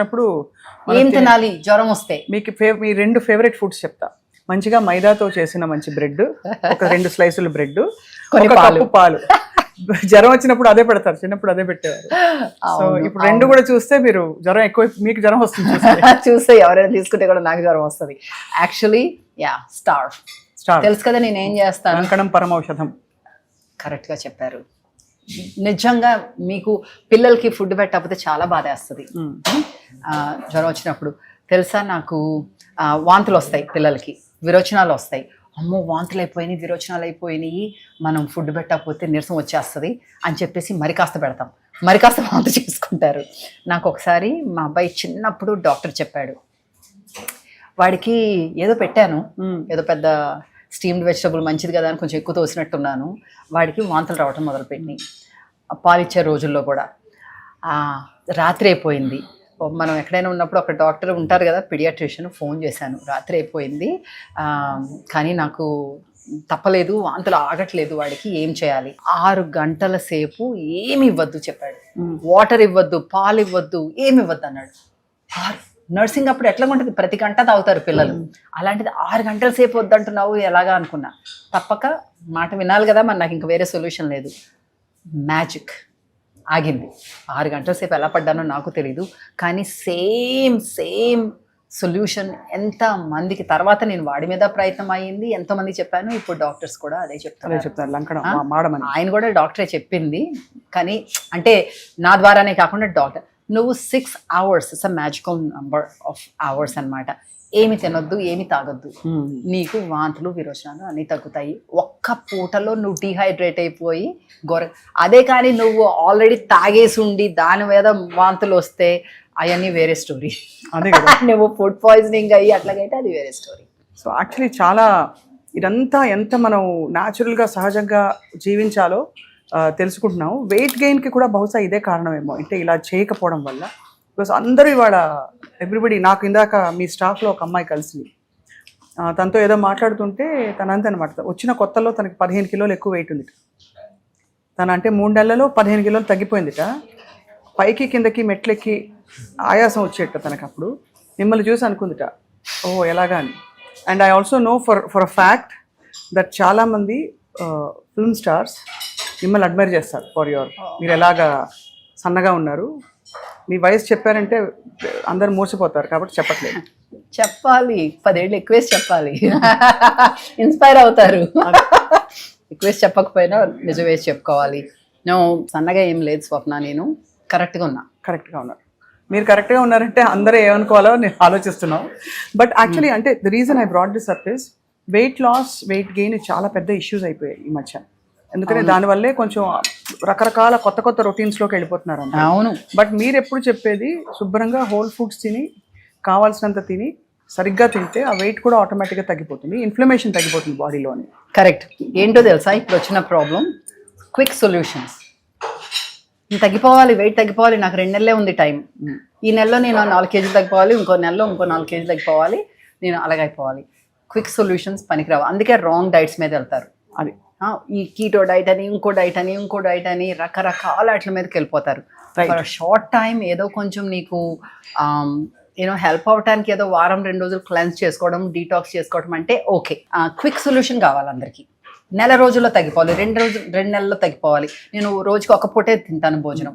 అప్పుడు ఏం తినాలి జ్వరం వస్తే? మీకు మీ 2 ఫేవరెట్ ఫుడ్స్ చెప్తా. మంచిగా మైదాతో చేసిన మంచి బ్రెడ్, ఒక 2 స్లైసులు బ్రెడ్, ఒక కప్పు పాలు. జ్వరం వచ్చినప్పుడు అదే పెడతారు, చిన్నప్పుడు అదే పెట్టేవారు. సో ఇప్పుడు 2 కూడా చూస్తే మీరు జ్వరం ఎక్కువ, మీకు జ్వరం వస్తుంది చూస్తే ఎవరైనా తీసుకుంటే కూడా నాకు జ్వరం వస్తుంది. యాక్చువల్లీ స్టార్ తెలుసు కదా నేను ఏం చేస్తాను. కంకణం పరమౌషధం. కరెక్ట్గా చెప్పారు. నిజంగా మీకు పిల్లలకి ఫుడ్ పెట్టకపోతే చాలా బాధ వేస్తుంది. జ్వరం వచ్చినప్పుడు తెలుసా నాకు వాంతులు వస్తాయి, పిల్లలకి విరోచనాలు వస్తాయి. అమ్మో వాంతులు అయిపోయినాయి, విరోచనాలు అయిపోయినాయి, మనం ఫుడ్ పెట్టకపోతే నీరసం వచ్చేస్తుంది అని చెప్పేసి మరి కాస్త పెడతాం, మరి కాస్త వాంతు చేసుకుంటారు. నాకు ఒకసారి మా అబ్బాయి చిన్నప్పుడు డాక్టర్ చెప్పాడు, వాడికి ఏదో పెట్టాను, ఏదో పెద్ద స్టీమ్డ్ వెజిటబుల్ మంచిది కదా అని కొంచెం ఎక్కువ తోసినట్టున్నాను. వాడికి వాంతులు రావటం మొదలుపెట్టినాయి. పాలిచ్చే రోజుల్లో కూడా రాత్రి అయిపోయింది. మనం ఎక్కడైనా ఉన్నప్పుడు ఒక డాక్టర్ ఉంటారు కదా, పీడియాట్రిషియన్, ఫోన్ చేశాను. రాత్రి అయిపోయింది కానీ నాకు తప్పలేదు, వాంతులు ఆగట్లేదు, వాడికి ఏం చేయాలి? 6 గంటల సేపు ఏమి ఇవ్వద్దు చెప్పాడు. వాటర్ ఇవ్వద్దు, పాలు ఇవ్వద్దు, ఏమి ఇవ్వద్దు అన్నాడు. నర్సింగ్ అప్పుడు ఎట్లా ఉంటుంది, ప్రతి గంట తాగుతారు పిల్లలు, అలాంటిది 6 గంటల సేపు వద్దంటున్నావు ఎలాగా అనుకున్నా. తప్పక మాట వినాలి కదా, మరి నాకు ఇంకా వేరే సొల్యూషన్ లేదు. మ్యాజిక్ ఆగింది. 6 గంటల సేపు ఎలా పడ్డానో నాకు తెలీదు, కానీ సేమ్ సొల్యూషన్ ఎంత మందికి. తర్వాత నేను వాడి మీద ప్రయత్నం అయ్యింది, ఎంతోమంది చెప్పాను. ఇప్పుడు డాక్టర్స్ కూడా అదే చెప్తారు. ఆయన కూడా డాక్టరే చెప్పింది, కానీ అంటే నా ద్వారానే కాకుండా డాక్టర్, నువ్వు 6 hours, it's a magical number of hours అనమాట. ఏమి తినొద్దు, ఏమి తాగొద్దు, నీకు వాంతులు విరోచనాలు అన్నీ తగ్గుతాయి. ఒక్క పూటలో నువ్వు డీహైడ్రేట్ అయిపోయి అదే కానీ నువ్వు ఆల్రెడీ తాగేసి ఉండి దాని మీద వాంతులు వస్తే అవన్నీ వేరే స్టోరీ. అదే కదా, నువ్వు ఫుడ్ పాయిజనింగ్ అయ్యి అట్లాగైతే అది వేరే స్టోరీ. సో యాక్చువల్లీ చాలా ఇదంతా ఎంత మనం న్యాచురల్గా సహజంగా జీవించాలో తెలుసుకుంటున్నాము. వెయిట్ గెయిన్కి కూడా బహుశా ఇదే కారణమేమో, అంటే ఇలా చేయకపోవడం వల్ల. బికాస్ అందరూ ఇవాళ ఎవ్రీబడి, నాకు ఇందాక మీ స్టాఫ్లో ఒక అమ్మాయి కలిసింది, తనతో ఏదో మాట్లాడుతుంటే తనంతా అనమాట, వచ్చిన కొత్తలో తనకి 15 కిలోలు ఎక్కువ వెయిట్ ఉంది. తన అంటే 3 నెలలలో 15 కిలోలు తగ్గిపోయిందిట. పైకి కిందకి మెట్లెక్కి ఆయాసం వచ్చేట తనకు. అప్పుడు మిమ్మల్ని చూసి అనుకుందిట, ఓహో ఎలాగా అని. And I also know for a fact that చాలామంది ఫిల్మ్ స్టార్స్ మిమ్మల్ని అడ్మైర్ చేస్తారు ఫర్ యువర్, మీరు ఎలాగా సన్నగా ఉన్నారు. మీ వయసు చెప్పారంటే అందరు మోసపోతారు, కాబట్టి చెప్పట్లేదు. చెప్పాలి, 10 ఏళ్ళు ఎక్కువేసి చెప్పాలి, ఇన్స్పైర్ అవుతారు. ఎక్కువేసి చెప్పకపోయినా నిజం వేసి చెప్పుకోవాలి. నేను సన్నగా ఏం లేదు స్వప్న, నేను కరెక్ట్గా ఉన్నారు. మీరు కరెక్ట్గా ఉన్నారంటే అందరూ ఏమనుకోవాలో నేను ఆలోచిస్తున్నాం. బట్ యాక్చువల్లీ అంటే the reason I brought this up is weight loss, weight gain చాలా పెద్ద ఇష్యూస్ అయిపోయాయి ఈ మధ్య. ఎందుకంటే దానివల్లే కొంచెం రకరకాల కొత్త రొటీన్స్లోకి వెళ్ళిపోతున్నారు. అవును. బట్ మీరు ఎప్పుడు చెప్పేది శుభ్రంగా హోల్ ఫుడ్స్ తిని, కావాల్సినంత తిని, సరిగ్గా తింటే ఆ వెయిట్ కూడా ఆటోమేటిక్గా తగ్గిపోతుంది, ఇన్ఫ్లమేషన్ తగ్గిపోతుంది బాడీలోని. కరెక్ట్. ఏంటో తెలుసా ఇప్పుడు వచ్చిన ప్రాబ్లం? Quick solutions. తగ్గిపోవాలి, వెయిట్ తగ్గిపోవాలి, నాకు 2 నెలలే ఉంది టైం. ఈ నెలలో నేను 4 కేజీలు తగ్గిపోవాలి, ఇంకో నెలలో ఇంకో 4 కేజీలు తగ్గిపోవాలి, నేను అలాగైపోవాలి. క్విక్ సొల్యూషన్స్ పనికిరావు. అందుకే రాంగ్ డైట్స్ మీద వెళ్తారు. అది ఈ కీటో డైట్ అని, ఇంకో డైట్ అని రకరకాల వాటి మీదకి వెళ్ళిపోతారు. ఫర్ షార్ట్ టైం ఏదో కొంచెం నీకు హెల్ప్ అవడానికి ఏదో వారం 2 రోజులు క్లెన్స్ చేసుకోవడం, డీటాక్స్ చేసుకోవడం అంటే ఓకే. క్విక్ సొల్యూషన్ కావాలి అందరికీ. నెల రోజుల్లో తగ్గిపోవాలి, 2 నెలల్లో తగ్గిపోవాలి. నేను రోజుకి ఒక పూటే తింటాను భోజనం,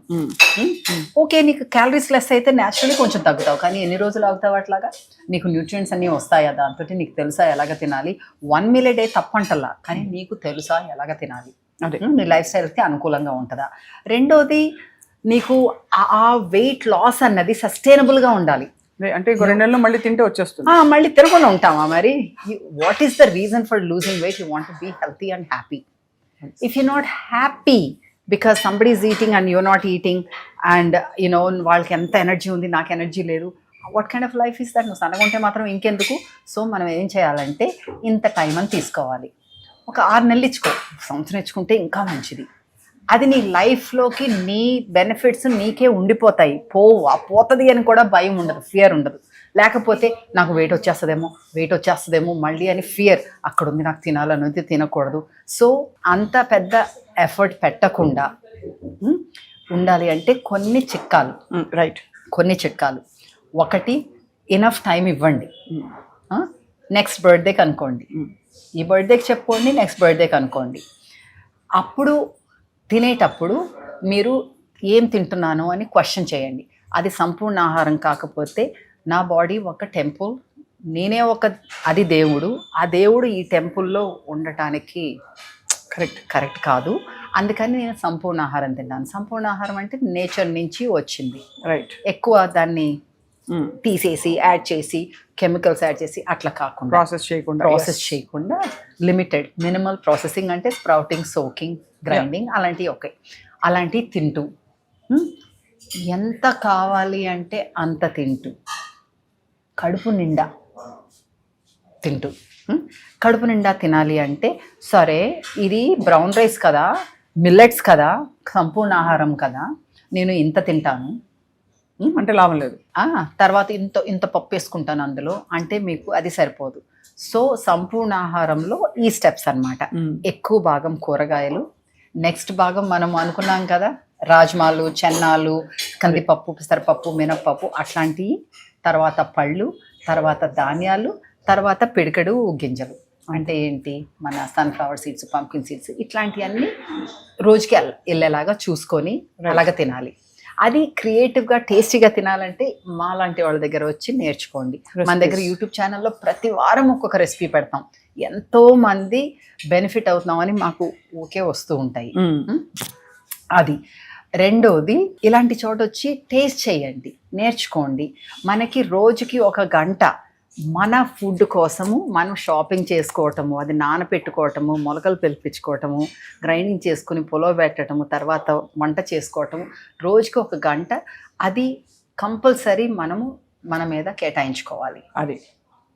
ఓకే. నీకు క్యాలరీస్ లెస్ అయితే న్యాచురల్లీ కొంచెం తగ్గుతావు, కానీ ఎన్ని రోజులు అవుతావు అట్లాగా? నీకు న్యూట్రియంట్స్ అన్నీ వస్తాయా దాంతో? నీకు తెలుసా ఎలాగ తినాలి? 1 meal a day తప్పంటల్లా, కానీ నీకు తెలుసా ఎలాగ తినాలి? అదే నీ లైఫ్ స్టైల్కి అనుకూలంగా ఉంటుందా? రెండోది, నీకు ఆ వెయిట్ లాస్ అన్నది సస్టైనబుల్గా ఉండాలి. అంటే 2 నెలలు మళ్ళీ తింటే వచ్చేస్తుంది, మళ్ళీ తినకుండా ఉంటామా మరి? What is the reason for losing weight? You want to be healthy and happy. If you not happy because somebody is eating and you're not eating and వాళ్ళకి ఎంత ఎనర్జీ ఉంది, నాకు ఎనర్జీ లేదు, what kind of life is that? నువ్వు సన్నగా ఉంటే మాత్రం ఇంకెందుకు? సో మనం ఏం చేయాలంటే ఇంత టైం అని తీసుకోవాలి. ఒక 6 నెలలు ఇచ్చుకో, సంవత్సరం ఇచ్చుకుంటే ఇంకా మంచిది. అది నీ లైఫ్లోకి నీ బెనిఫిట్స్ నీకే ఉండిపోతాయి, పోతుంది అని కూడా భయం ఉండదు, ఫియర్ ఉండదు. లేకపోతే నాకు వెయిట్ వచ్చేస్తుందేమో మళ్ళీ అని ఫియర్ అక్కడ ఉంది, నాకు తినాలనేది తినకూడదు. సో అంత పెద్ద ఎఫర్ట్ పెట్టకుండా ఉండాలి అంటే కొన్ని చిట్కాలు. రైట్. కొన్ని చిట్కాలు. ఒకటి ఇనఫ్ టైం ఇవ్వండి. నెక్స్ట్ బర్త్డేకి అనుకోండి, ఈ బర్త్డేకి చెప్పుకోండి, నెక్స్ట్ బర్త్డేకి అనుకోండి. అప్పుడు తినేటప్పుడు మీరు ఏం తింటున్నాను అని క్వశ్చన్ చేయండి. అది సంపూర్ణ ఆహారం కాకపోతే నా బాడీ ఒక టెంపుల్, నేనే అది దేవుడు, ఆ దేవుడు ఈ టెంపుల్లో ఉండటానికి కరెక్ట్ కాదు, అందుకని నేను సంపూర్ణ ఆహారం తిన్నాను. సంపూర్ణ ఆహారం అంటే నేచర్ నుంచి వచ్చింది, రైట్. ఎక్కువ దాన్ని తీసేసి యాడ్ చేసి కెమికల్స్ యాడ్ చేసి అట్లా కాకుండా ప్రాసెస్ చేయకుండా లిమిటెడ్ మినిమల్ ప్రాసెసింగ్ అంటే స్ప్రౌటింగ్, సోకింగ్, గ్రైండింగ్ అలాంటివి అలాంటివి తింటూ ఎంత కావాలి అంటే అంత తింటూ కడుపు నిండా తింటూ. కడుపు నిండా తినాలి అంటే సరే ఇది బ్రౌన్ రైస్ కదా, మిల్లెట్స్ కదా, సంపూర్ణ ఆహారం కదా, నేను ఇంత తింటాను అంటే లాభం లేదు. తర్వాత ఇంత పప్పు వేసుకుంటాను అందులో అంటే మీకు అది సరిపోదు. సో సంపూర్ణ ఆహారంలో ఈ స్టెప్స్ అన్నమాట. ఎక్కువ భాగం కూరగాయలు, నెక్స్ట్ భాగం మనం అనుకున్నాం కదా రాజ్మాలు, చెన్నాలు, కందిపప్పు, పెసరపప్పు, మినప్పప్పు అట్లాంటివి, తర్వాత పళ్ళు, తర్వాత ధాన్యాలు, తర్వాత పిడికెడు గింజలు. అంటే ఏంటి, మన సన్ఫ్లవర్ సీడ్స్, పంకిన్ సీడ్స్ ఇట్లాంటివన్నీ రోజుకి వెళ్ళేలాగా చూసుకొని అలాగా తినాలి. అది క్రియేటివ్గా టేస్టీగా తినాలంటే మా లాంటి వాళ్ళ దగ్గర వచ్చి నేర్చుకోండి. మన దగ్గర యూట్యూబ్ ఛానల్లో ప్రతి వారం ఒక్కొక్క రెసిపీ పెడతాం, ఎంతో మంది బెనిఫిట్ అవుతున్నామని మాకు ఓకే వస్తూ ఉంటాయి. అది రెండోది, ఇలాంటి చోట వచ్చి టేస్ట్ చేయండి, నేర్చుకోండి. మనకి రోజుకి 1 గంట మన ఫుడ్ కోసము మనం షాపింగ్ చేసుకోవటము, అది నానపెట్టుకోవటము, మొలకలు పిలిపించుకోవటము, గ్రైండింగ్ చేసుకుని పులవ పెట్టడము, తర్వాత వంట చేసుకోవటము, రోజుకి 1 గంట అది కంపల్సరీ మనము మన మీద కేటాయించుకోవాలి. అది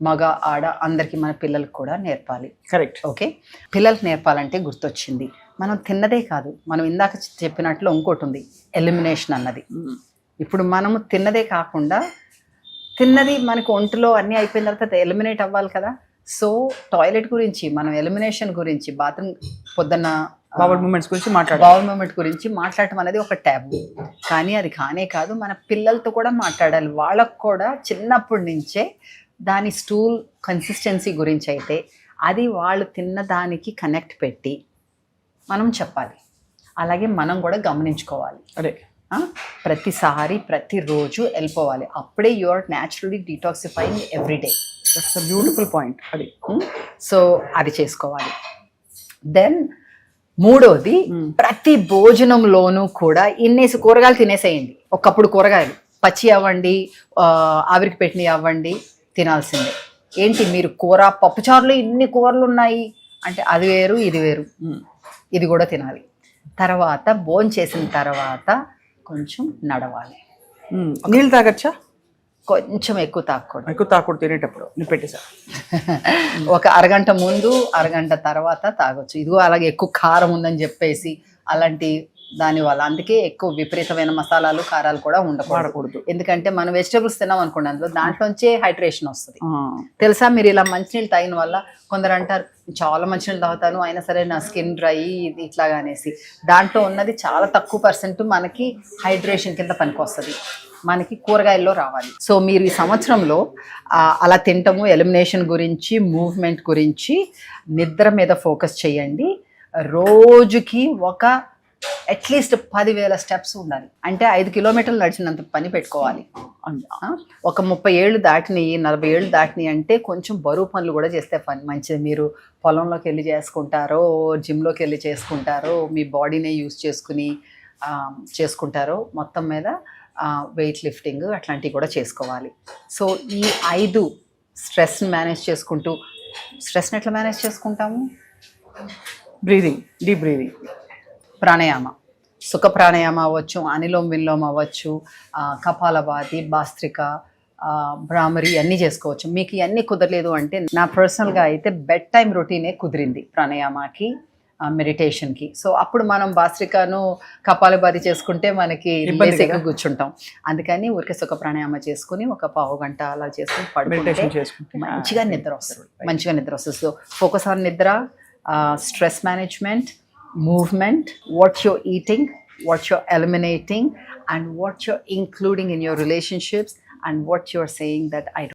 మగ ఆడ అందరికీ, మన పిల్లలకు కూడా నేర్పాలి. కరెక్ట్. ఓకే, పిల్లలకు నేర్పాలంటే గుర్తొచ్చింది, మనం తిన్నదే కాదు, మనం ఇందాక చెప్పినట్లు ఇంకోటి ఉంది, ఎలిమినేషన్ అన్నది. ఇప్పుడు మనము తిన్నదే కాకుండా తిన్నది మనకు ఒంటిలో అన్నీ అయిపోయిన తర్వాత ఎలిమినేట్ అవ్వాలి కదా. సో టాయిలెట్ గురించి, మనం ఎలిమినేషన్ గురించి, బాత్రూమ్ పొద్దున్న బౌల్ మూమెంట్ గురించి మాట్లాడటం అనేది ఒక ట్యాబు. కానీ అది కానే కాదు, మన పిల్లలతో కూడా మాట్లాడాలి. వాళ్ళకు కూడా చిన్నప్పటి నుంచే దాని స్టూల్ కన్సిస్టెన్సీ గురించి అయితే అది వాళ్ళు తిన్న దానికి కనెక్ట్ పెట్టి మనం చెప్పాలి. అలాగే మనం కూడా గమనించుకోవాలి. అదే ప్రతిసారి ప్రతిరోజు వెళ్ళిపోవాలి. అప్పుడే you are naturally detoxifying everyday. That's a beautiful point. అది సో అది చేసుకోవాలి. దెన్ మూడోది, ప్రతి భోజనంలోనూ కూడా ఇన్నేసి కూరగాయలు తినేసేయండి. ఒకప్పుడు కూరగాయలు పచ్చి అవ్వండి, ఆవిరికి పెట్టినవి అవ్వండి, తినాల్సిందే. ఏంటి మీరు కూర పప్పుచారులో ఇన్ని కూరలు ఉన్నాయి అంటే అది వేరు ఇది వేరు, ఇది కూడా తినాలి. తర్వాత భోజనం చేసిన తర్వాత కొంచెం నడవాలి. నీళ్ళు తాగచ్చా? కొంచెం ఎక్కువ తాగకూడదు తినేటప్పుడు. నేను పెట్టేసా. ఒక అరగంట ముందు, అరగంట తర్వాత తాగొచ్చు. ఇదిగో అలాగే ఎక్కువ కారం ఉందని చెప్పేసి అలాంటి దానివల్ల, అందుకే ఎక్కువ విపరీతమైన మసాలాలు, కారాలు కూడా ఉండకూడదు. ఎందుకంటే మనం వెజిటబుల్స్ తిన్నాం అనుకోండి, అందులో దాంట్లోంచే హైడ్రేషన్ వస్తుంది. తెలుసా, మీరు ఇలా మంచినీళ్ళు తాగిన వల్ల కొందరు అంటారు చాలా మంచినీళ్ళు తాగుతాను అయినా సరే నా స్కిన్ డ్రై ఇట్లాగా అనేసి. దాంట్లో ఉన్నది చాలా తక్కువ % మనకి హైడ్రేషన్ కింద పనికి వస్తుంది, మనకి కూరగాయల్లో రావాలి. సో మీరు ఈ సంవత్సరంలో అలా తింటము, ఎలిమినేషన్ గురించి, మూవ్మెంట్ గురించి, నిద్ర మీద ఫోకస్ చేయండి. రోజుకి అట్లీస్ట్ 10,000 స్టెప్స్ ఉండాలి. అంటే 5 కిలోమీటర్లు నడిచినంత పని పెట్టుకోవాలి. ఒక 30 ఏళ్ళు దాటినాయి, 40 ఏళ్ళు దాటినాయి అంటే కొంచెం బరువు పనులు కూడా చేస్తే పని మంచిది. మీరు పొలంలోకి వెళ్ళి చేసుకుంటారో, జిమ్లోకి వెళ్ళి చేసుకుంటారో, మీ బాడీనే యూజ్ చేసుకుంటారో, మొత్తం మీద వెయిట్ లిఫ్టింగ్ అట్లాంటివి కూడా చేసుకోవాలి. సో ఈ 5 స్ట్రెస్ని మేనేజ్ చేసుకుంటూ, స్ట్రెస్ని ఎట్లా మేనేజ్ చేసుకుంటాము? బ్రీదింగ్, డీప్ బ్రీదింగ్, ప్రాణాయామ, సుఖ ప్రాణాయామ అవ్వచ్చు, అనిలోమ విలోమ అవ్వచ్చు, కపాలభాతి, భాస్త్రిక, భ్రామరి అన్నీ చేసుకోవచ్చు. మీకు ఇవన్నీ కుదరలేదు అంటే నా పర్సనల్గా అయితే బెడ్ టైం రొటీనే కుదిరింది ప్రాణాయామకి, మెడిటేషన్కి. సో అప్పుడు మనం భాస్త్రికను, కపాలభాతి చేసుకుంటే మనకి బేసిక్గా కూర్చుంటాం. అందుకని ఊరికే సుఖ ప్రాణాయామ చేసుకుని ఒక 1/2 గంట అలా చేసుకుని పడుకుంటే మంచిగా నిద్ర వస్తుంది. సో ఫోకస్ ఆన్ నిద్ర, stress management, movement, what you're eating, what you're eliminating, and what you're including in your relationships, and what you're saying that I